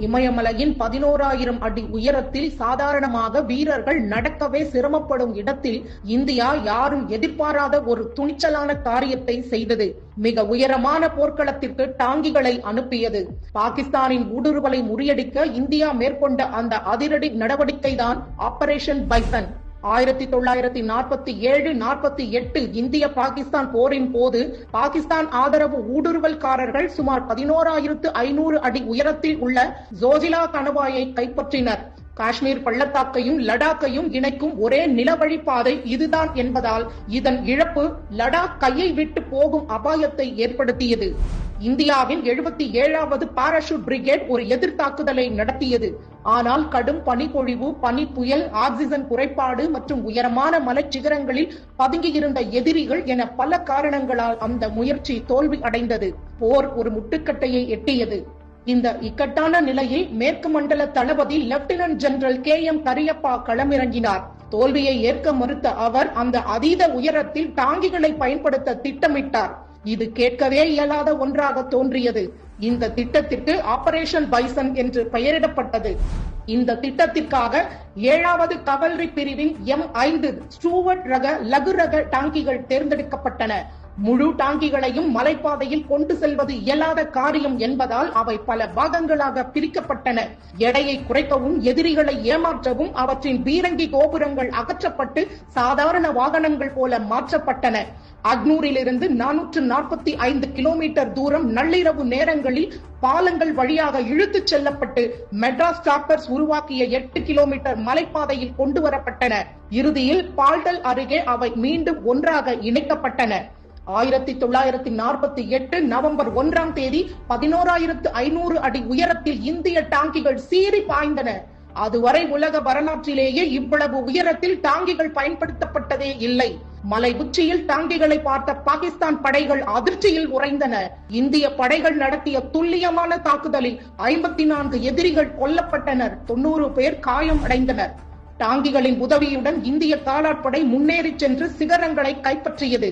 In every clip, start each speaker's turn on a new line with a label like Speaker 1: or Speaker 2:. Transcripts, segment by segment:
Speaker 1: இமயமலையின் 11,000 அடி உயரத்தில் சாதாரணமாக வீரர்கள் நடக்கவே சிரமப்படும் இடத்தில் இந்தியா யாரும் எதிர்பாராத ஒரு துணிச்சலான காரியத்தை செய்தது. மிக உயரமான போர்க்களத்திற்கு டாங்கிகளை அனுப்பியது. பாகிஸ்தானின் ஊடுருவலை முறியடிக்க இந்தியா மேற்கொண்ட அந்த அதிரடி நடவடிக்கைதான் ஆபரேஷன் பைசன். 1947-48 இந்திய பாகிஸ்தான் போரின் போது பாகிஸ்தான் ஆதரவு ஊடுருவல்காரர்கள் சுமார் 11,500 அடி உயரத்தில் உள்ள ஜோஜிலா கணவாயை கைப்பற்றினர். காஷ்மீர் பள்ளத்தாக்கையும் லடாக்கையும் இணைக்கும் ஒரே நிலவழிப்பாதை இதுதான் என்பதால் இதன் இழப்பு லடாக் கையை விட்டு போகும் அபாயத்தை ஏற்படுத்தியது. இந்தியாவின் 77வது பாராசூட் பிரிகேட் ஒரு எதிர்த்தாக்குதலை நடத்தியது. ஆனால் கடும் பனிப்பொழிவு, பனி புயல், ஆக்சிஜன் குறைபாடு மற்றும் உயரமான மலைச்சிகரங்களில் பதுங்கியிருந்த எதிரிகள் என பல காரணங்களால் அந்த முயற்சி தோல்வி அடைந்தது. போர் ஒரு முட்டுக்கட்டையை எட்டியது. இந்த இக்கட்டான நிலையில் மேற்கு மண்டல தளபதி லெப்டினன்ட் ஜெனரல் KM கரியப்பா களமிறங்கினார். தோல்வியை ஏற்க மறுத்த அவர் அந்த அதீத உயரத்தில் டாங்கிகளை பயன்படுத்த திட்டமிட்டார். இது கேட்கவே இயலாத ஒன்றாக தோன்றியது. இந்த திட்டத்திற்கு ஆபரேஷன் பைசன் என்று பெயரிடப்பட்டது. இந்த திட்டத்திற்காக 7வது கவல்ரி பிரிவின் M5 ஸ்டூவர்ட் ரக லகு ரக டாங்கிகள் தேர்ந்தெடுக்கப்பட்டன. முழு டாங்கிகளையும் மலைப்பாதையில் கொண்டு செல்வது இயலாத காரியம் என்பதால் அவை பல பாகங்களாக பிரிக்கப்பட்டன. எடையை குறைக்கவும் எதிரிகளை ஏமாற்றவும் அவற்றின் பீரங்கி கோபுரங்கள் அகற்றப்பட்டு சாதாரண வாகனங்கள் போல மாற்றப்பட்டன. அக்னூரிலிருந்து 445 கிலோமீட்டர் தூரம் நள்ளிரவு நேரங்களில் பாலங்கள் வழியாக இழுத்துச் செல்லப்பட்டு மெட்ராஸ் டாக்கர்ஸ் உருவாக்கிய 8 கிலோமீட்டர் மலைப்பாதையில் கொண்டு வரப்பட்டன. இறுதியில் பால்டல் அருகே அவை மீண்டும் ஒன்றாக இணைக்கப்பட்டன. 1948 நவம்பர் 1ஆம் தேதி 11,500 அடி உயரத்தில் இந்திய டாங்கிகள் சீறி பாய்ந்தன. அதுவரை உலக வரலாற்றிலேயே இவ்வளவு உயரத்தில் டாங்கிகள் பயன்படுத்தப்பட்டதே இல்லை. மலை உச்சியில் டாங்கிகளை பார்த்த பாகிஸ்தான் படைகள் அதிர்ச்சியில் உறைந்தன. இந்திய படைகள் நடத்திய துல்லியமான தாக்குதலில் 54 எதிரிகள் கொல்லப்பட்டனர், 90 பேர் காயம் அடைந்தனர். டாங்கிகளின் உதவியுடன் இந்திய காலாட்படை முன்னேறி சென்று சிகரங்களை கைப்பற்றியது.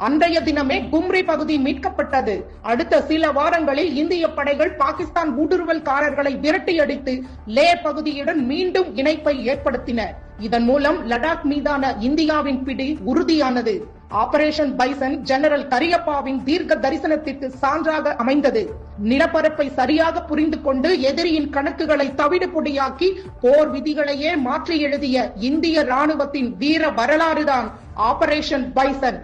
Speaker 1: அன்றைய தினமே கும்ரி பகுதி மீட்கப்பட்டது. அடுத்த சில வாரங்களில் இந்திய படைகள் பாகிஸ்தான் ஊடுருவல்காரர்களை விரட்டியடித்து லே பகுதியுடன் மீண்டும் இணைப்பை ஏற்படுத்தின. இதன் மூலம் லடாக் மீதான இந்தியாவின் பிடி உறுதியானது. ஆபரேஷன் பைசன் ஜெனரல் கரியப்பாவின் தீர்க்க தரிசனத்திற்கு சான்றாக அமைந்தது. நிலப்பரப்பை சரியாக புரிந்து கொண்டு எதிரியின் கணக்குகளை தவிடு பொடியாக்கி போர் விதிகளையே மாற்றி எழுதிய இந்திய ராணுவத்தின் வீர வரலாறுதான் ஆபரேஷன் பைசன்.